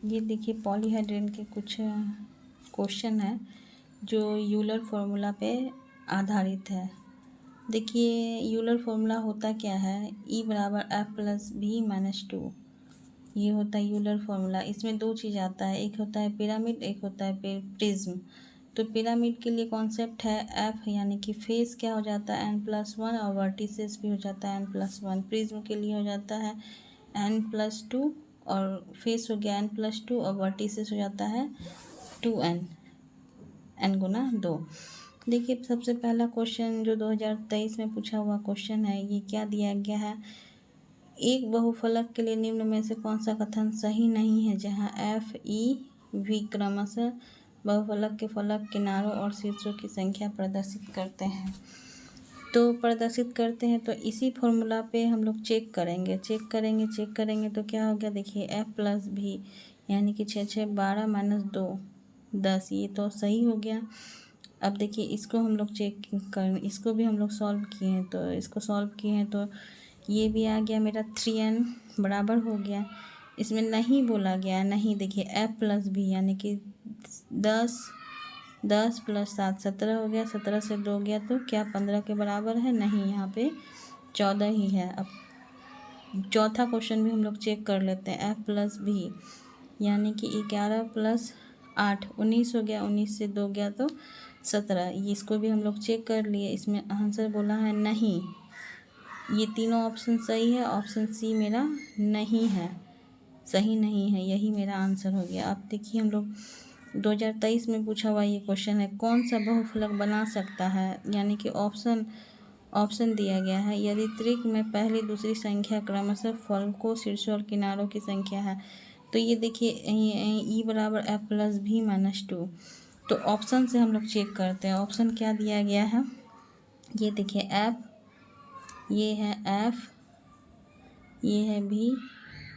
ये देखिए पॉलीहाइड्रेन के कुछ क्वेश्चन है जो यूलर फॉर्मूला पे आधारित है। देखिए यूलर फॉर्मूला होता क्या है, E बराबर F प्लस भी माइनस 2, ये होता है यूलर फॉर्मूला। इसमें दो चीज़ आता है, एक होता है पिरामिड, एक होता है प्रिज्म। तो पिरामिड के लिए कॉन्सेप्ट है F, यानी कि फेस क्या हो जाता है n+1 और वर्टिसेस भी हो जाता है n+1। प्रिज्म के लिए हो जाता है n+2 और फेस हो गया n+2 और वर्टिसेस हो जाता है 2n, n गुना 2। देखिए सबसे पहला क्वेश्चन जो 2023 में पूछा हुआ क्वेश्चन है, ये क्या दिया गया है, एक बहुफलक के लिए निम्न में से कौन सा कथन सही नहीं है, जहां एफ ई वी क्रमशः बहुफलक के फलक किनारों और शीर्षों की संख्या प्रदर्शित करते हैं। तो इसी फॉर्मूला पे हम लोग चेक करेंगे तो क्या हो गया, देखिए एफ प्लस भी यानी कि 6 6 12 माइनस 2 10, ये तो सही हो गया। अब देखिए इसको हम लोग इसको भी हम लोग सॉल्व किए हैं तो ये भी आ गया मेरा 3n बराबर हो गया। इसमें नहीं बोला गया, नहीं, देखिए f प्लस भी यानी कि 10 प्लस 7 17 हो गया, 17 से 2 गया तो क्या 15 के बराबर है, नहीं, यहाँ पे 14 ही है। अब चौथा क्वेश्चन भी हम लोग चेक कर लेते हैं, f प्लस भी यानी कि 11 प्लस 8 19 हो गया, 19 से 2 गया तो 17, इसको भी हम लोग चेक कर लिए। इसमें आंसर बोला है नहीं, ये तीनों ऑप्शन सही है, ऑप्शन सी मेरा नहीं है, सही नहीं है, यही मेरा आंसर हो गया। अब देखिए हम लोग 2023 में पूछा हुआ ये क्वेश्चन है, कौन सा बहुफलक बना सकता है, यानी कि ऑप्शन दिया गया है, यदि त्रिक में पहली दूसरी संख्या क्रमशः फलकों शीर्षों और किनारों की संख्या है। तो ये देखिए E बराबर F प्लस भी माइनस 2। तो ऑप्शन से हम लोग चेक करते हैं, ऑप्शन क्या दिया गया है, ये देखिए F, ये है F, ये है भी,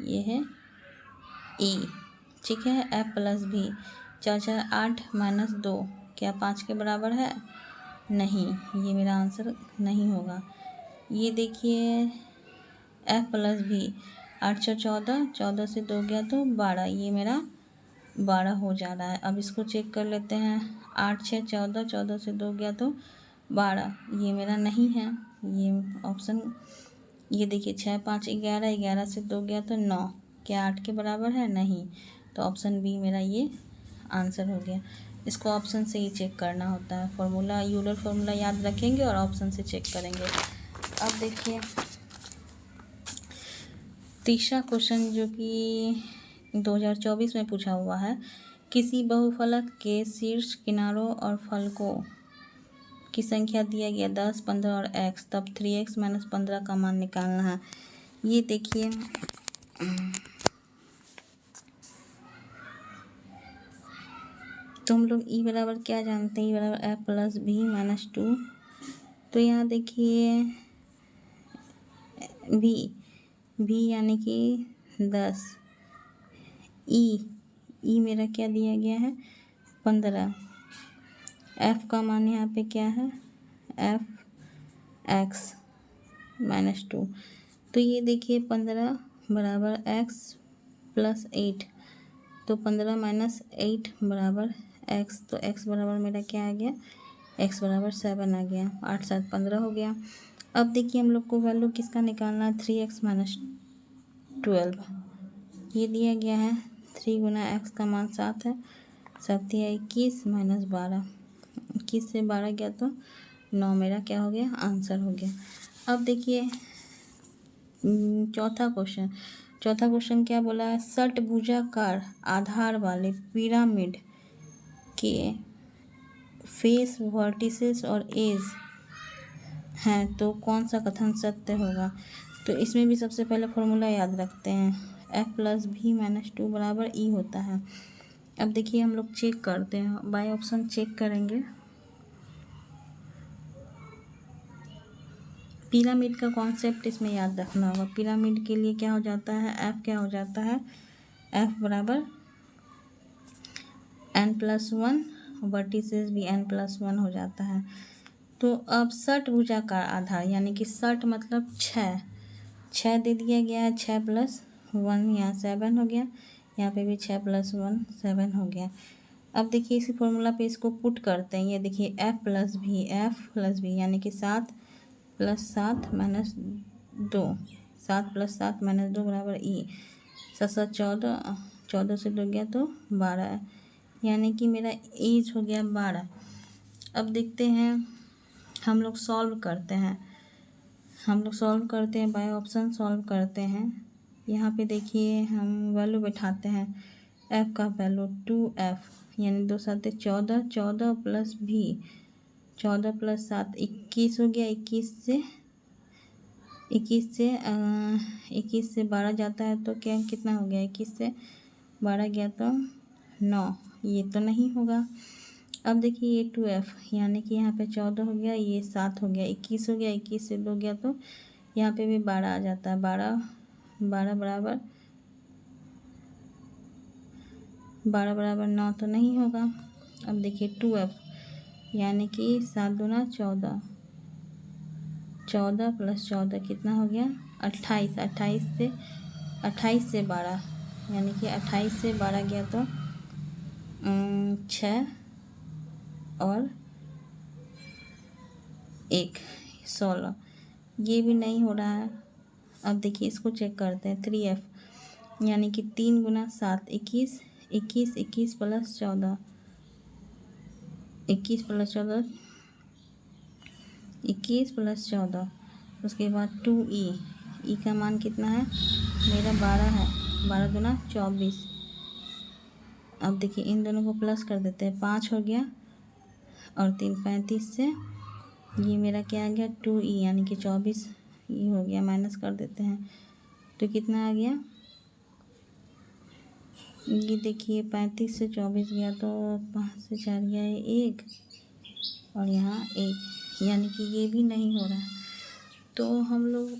ये है E, ठीक है। F प्लस भी 4 4 8 माइनस 2 क्या 5 के बराबर है, नहीं, ये मेरा आंसर नहीं होगा। ये देखिए F प्लस भी 8 6 14, 14 से 2 गया तो 12, ये मेरा 12 हो जा रहा है। अब इसको चेक कर लेते हैं, 8 6 14, 14 से 2 गया तो 12, ये मेरा नहीं है, ये ऑप्शन। ये देखिए 6 5 11, 11 से 2 गया तो 9, क्या 8 के बराबर है, नहीं, तो ऑप्शन बी मेरा ये आंसर हो गया। इसको ऑप्शन से ही चेक करना होता है, फॉर्मूला यूलर फॉर्मूला याद रखेंगे और ऑप्शन से चेक करेंगे। अब देखिए तीसरा क्वेश्चन जो कि 2024 में पूछा हुआ है, किसी बहुफलक के शीर्ष किनारों और फलकों की संख्या दिया गया 10 15 और x, तब 3x माइनस 15 का मान निकालना है। ये देखिए तो हम लोग E बराबर क्या जानते हैं, E बराबर F प्लस भी माइनस 2। तो यहाँ देखिए भी यानी कि 10, ई मेरा क्या दिया गया है 15, F का मान यहाँ पे क्या है F(x) माइनस 2। तो ये देखिए 15 बराबर x प्लस 8, तो 15 माइनस 8 बराबर x, तो x बराबर मेरा क्या आ गया, x बराबर 7 आ गया, 8 7 15 हो गया। अब देखिए हम लोग को वैल्यू किसका निकालना है, 3x माइनस 12, ये दिया गया है 3 गुना x का मान 7 है, 7 या 21 माइनस 12, 21 से 12 गया तो 9, मेरा क्या हो गया, आंसर हो गया। अब देखिए चौथा क्वेश्चन क्या बोला है, षटभुजाकार आधार वाले पिरामिड के फेस वर्टिसेस और एज हैं, तो कौन सा कथन सत्य होगा। तो इसमें भी सबसे पहले फॉर्मूला याद रखते हैं, F प्लस भी माइनस 2 बराबर E होता है। अब देखिए हम लोग चेक करते हैं, बाय ऑप्शन चेक करेंगे। पिरामिड का कॉन्सेप्ट इसमें याद रखना होगा, पिरामिड के लिए क्या हो जाता है, F क्या हो जाता है, F बराबर n+1, वर्टिसेस भी n+1 हो जाता है। तो अब षटभुजाकार आधार यानी कि षट मतलब 6 दे दिया गया है, 6 + 1 यहाँ 7 हो गया, यहाँ पे भी 6 + 1 7 हो गया। अब देखिए इसी फॉर्मूला पे इसको पुट करते हैं। ये देखिए f+v यानी कि 7 + 7 - 2, 7 + 7 - 2 बराबर ई। 7 7 14, 14 से 2 गया तो 12, यानी कि मेरा एज हो गया 12। अब देखते हैं हम लोग सॉल्व करते हैं। बाय ऑप्शन सॉल्व करते हैं। यहाँ पे देखिए हम वैल्यू बैठाते हैं। f का वैल्यू 2f यानी 2 7 14, 14 + v, 14 + 7 21 हो गया। 21 से 12 जाता है तो क्या कितना हो गया? 21 से 12 गया तो 9, ये तो नहीं होगा। अब देखिए ये 2f यानी कि यहाँ पे 14 हो गया, ये 7 हो गया, 21 हो गया। 21 से 2 गया तो यहाँ पे भी 12 आ जाता है। 12 बराबर 9 तो नहीं होगा। अब देखिए 2f यानी कि 7 दूना 14, 14 + 14 कितना हो गया? 28। 28 से 12 यानी कि 28 से 12 गया तो 6 और 1 16, ये भी नहीं हो रहा है। अब देखिए इसको चेक करते हैं। 3f यानी कि 3 × 7 21, 21 21 + 14, 21 + 14 21 + 14। उसके बाद 2e, ई का मान कितना है? मेरा 12 है। 12 दूना 24। अब देखिए इन दोनों को प्लस कर देते हैं। 5 हो गया और 3 35 से ये मेरा क्या आ गया? 2e यानी कि 24 ये हो गया। माइनस कर देते हैं तो कितना आ गया? ये देखिए 35 से 24 गया तो 5 से 4 गया है 1 और यहाँ 1, यानी कि ये भी नहीं हो रहा है। तो हम लोग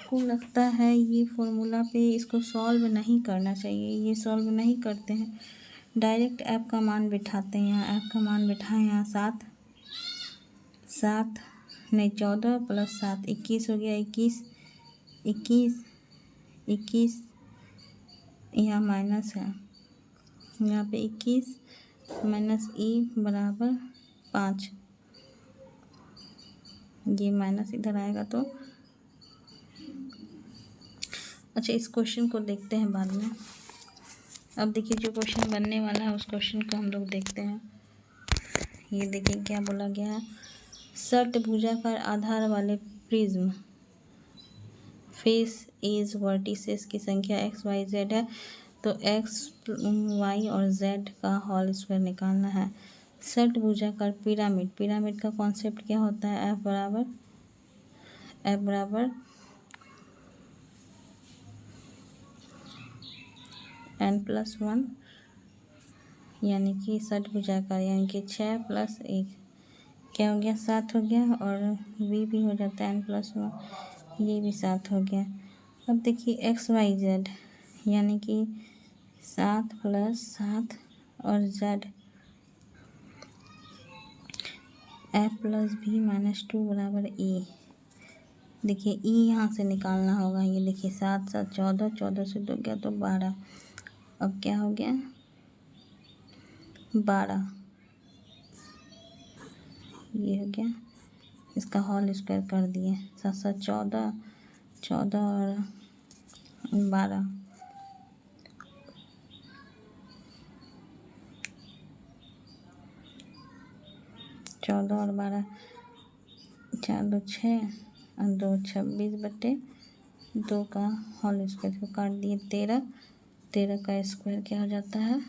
को लगता है ये फॉर्मूला पे इसको सॉल्व नहीं करना चाहिए। ये सॉल्व नहीं करते हैं, डायरेक्ट f का मान बिठाते हैं। यहाँ f का मान बिठाएं। यहाँ 14 + 7 21 हो गया। 21 यहाँ माइनस है, यहाँ पे 21 - e बराबर 5, ये माइनस इधर आएगा तो अच्छा इस क्वेश्चन को देखते हैं बाद में। अब देखिए जो क्वेश्चन बनने वाला है उस क्वेश्चन को हम लोग देखते हैं। ये देखिए क्या बोला गया है। षट्भुजाकार आधार वाले प्रिज्म फेस एज वर्टिसेस की संख्या x y z है, तो x y और z का होल स्क्वायर निकालना है। षट्भुजाकार पिरामिड का कॉन्सेप्ट क्या होता है? f बराबर n+1 यानी कि षट्भुजाकार यानी कि 6 + 1 क्या हो गया? 7 हो गया और v भी हो जाता है n+1, ये भी 7 हो गया। अब देखिए x y z यानी कि 7 + 7 और z f + v - 2 बराबर e। देखिए e यहाँ से निकालना होगा। ये देखिए 7 7 14, 14 से 2 गया तो 12। अब क्या हो गया? 12 ये हो गया। इसका होल स्क्वायर कर दिए। 7 7 14, 14 और 12, 14 और 12, 4 2 6 और 2 26/2 का होल स्क्वायर को काट दिए। 13 का स्क्वायर क्या हो जाता है?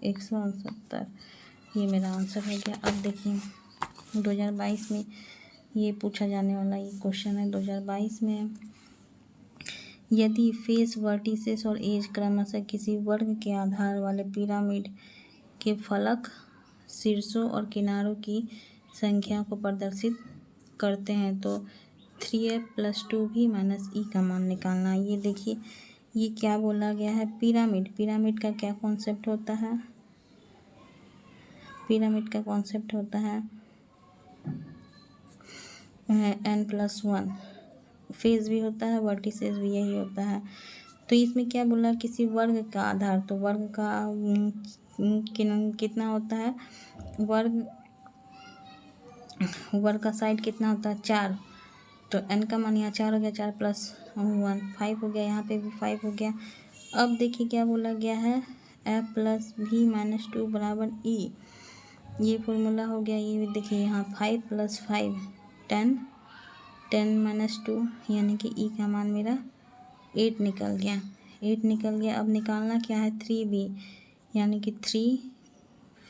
169। ये मेरा आंसर हो गया। अब देखिए 2022 में ये पूछा जाने वाला ये क्वेश्चन है। 2022 में यदि फेस वर्टिसेस और एज क्रमशः किसी वर्ग के आधार वाले पिरामिड के फलक शीर्षों और किनारों की संख्या को प्रदर्शित करते हैं तो 3f + 2v - e का मान निकालना। ये देखिए ये क्या बोला गया है? पिरामिड का क्या कॉन्सेप्ट होता है? पिरामिड का कॉन्सेप्ट होता है n+1, फेज भी होता है, वर्टिसेस भी यही होता है। तो इसमें क्या बोला, किसी वर्ग का आधार, तो वर्ग का कितना होता है, वर्ग का साइड कितना होता है, 4। तो n का मान यहाँ 4 हो गया, 4 प्लस 1 5 हो गया, यहाँ पे भी 5 हो गया। अब देखिए क्या बोला गया है, f प्लस भी माइनस 2 बराबर e, ये फॉर्मूला हो गया। ये देखिए यहाँ 5 प्लस 5 10, 10 माइनस 2 यानी कि e का मान मेरा 8 निकल गया, 8 निकल गया। अब निकालना क्या है, 3b यानी कि 3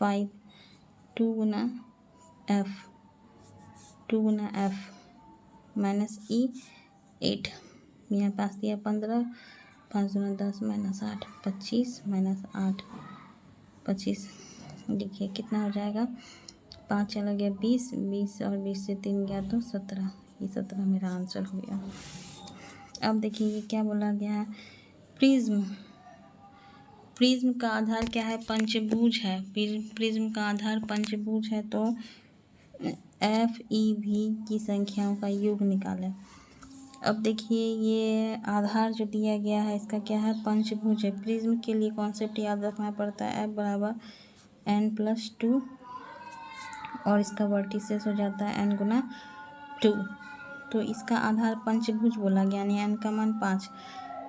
5 2 गुना f माइनस e 8, यहाँ पास दिया 15, 5 गुना 10 माइनस 8 25 माइनस 8 25, देखिए कितना हो जाएगा, 5 चला गया 20, 20 और 20 से 3 गया तो 17, ये 17 मेरा आंसर हो गया। अब देखिए ये क्या बोला गया है, प्रिज्म, प्रिज्म का आधार क्या है, पंचभुज है। प्रिज्म का आधार पंचभुज है, तो एफ ई भी की संख्याओं का योग निकालें। अब देखिए ये आधार जो दिया गया है इसका क्या है, पंचभुज है। प्रिज्म के लिए कॉन्सेप्ट याद रखना पड़ता है, एफ बराबर n+2 और इसका वर्टिसेस हो जाता है n गुना 2। तो इसका आधार पंचभुज बोला गया, यानी n का मान 5,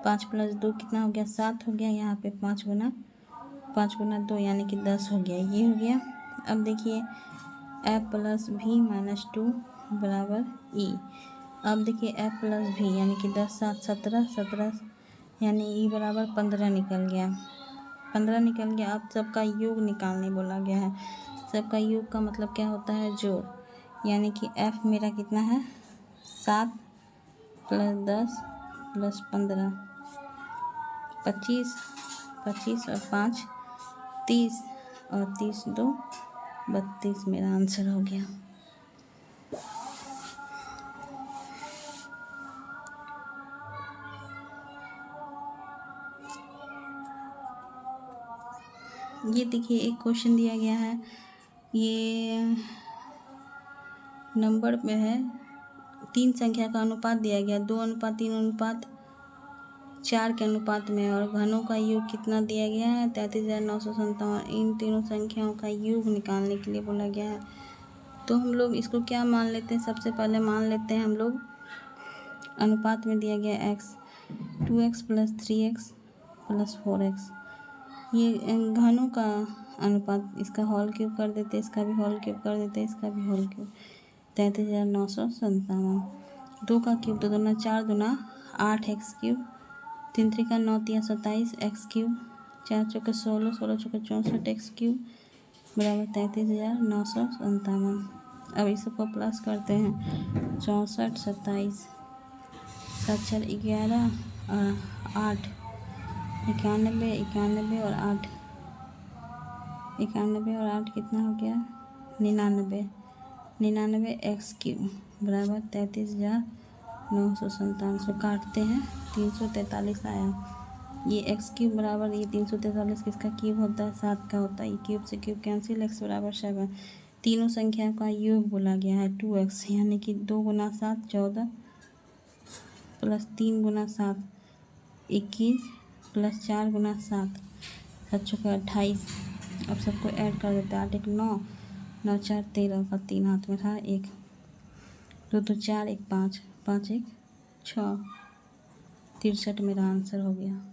5 प्लस 2 कितना हो गया, 7 हो गया। यहाँ पे 5 गुना 2 यानी कि 10 हो गया, ये हो गया। अब देखिए f प्लस भी माइनस 2 बराबर e। अब देखिए f प्लस भी यानी कि 10 7 17, 17 यानी e बराबर 15 निकल गया, 15 निकल गया। अब सबका योग निकालने बोला गया है। सबका योग का मतलब क्या होता है, जोड़, यानी कि f मेरा कितना है, 7 प्लस 10 प्लस 15 25, 25 और 5 30 और 30 2 32 मेरा आंसर हो गया। ये देखिए एक क्वेश्चन दिया गया है, ये नंबर में है, 3 संख्या का अनुपात दिया गया, 2:3:4 के अनुपात में, और घनों का योग कितना दिया गया है, 33,957। इन तीनों संख्याओं का योग निकालने के लिए बोला गया है। तो हम लोग इसको क्या मान लेते हैं, सबसे पहले मान लेते हैं हम लोग अनुपात में दिया गया x, 2x plus 3x plus 4x, ये घनों का अनुपात, इसका होल क्यूब कर देते, इसका भी होल क्यूब कर देते, इसका भी होल क्यूब, 33,957। 2 का क्यूब, 2 दूना 4 दूना 8x क्यूब, 3 3 9 3 27 x क्यूब, 4 चौके 16, 16 चौके 64 x क्यूब बराबर 33,957। अब इसको प्लस करते हैं, 64 27 7 4 11 8 91 91 और 8 91 और 8 कितना हो गया, 99 99 x क्यूब बराबर 33,957। सो काटते हैं, 343 आया। ये x क्यूब बराबर, ये 343 किसका क्यूब होता है, 7 का होता है। ये क्यूब से क्यूब कैंसिल, x बराबर 7। तीनों संख्या का योग बोला गया है 2x, यानी कि 2 गुना 7 14 प्लस 3 गुना 7 21 प्लस 4 गुना 7 7 चौके 28। अब सबको ऐड कर देते हैं, 8 1 9 9 4 13 का 3 हाथ में था, 1 2 2 4 1 5 5 1 6, 63 मेरा आंसर हो गया।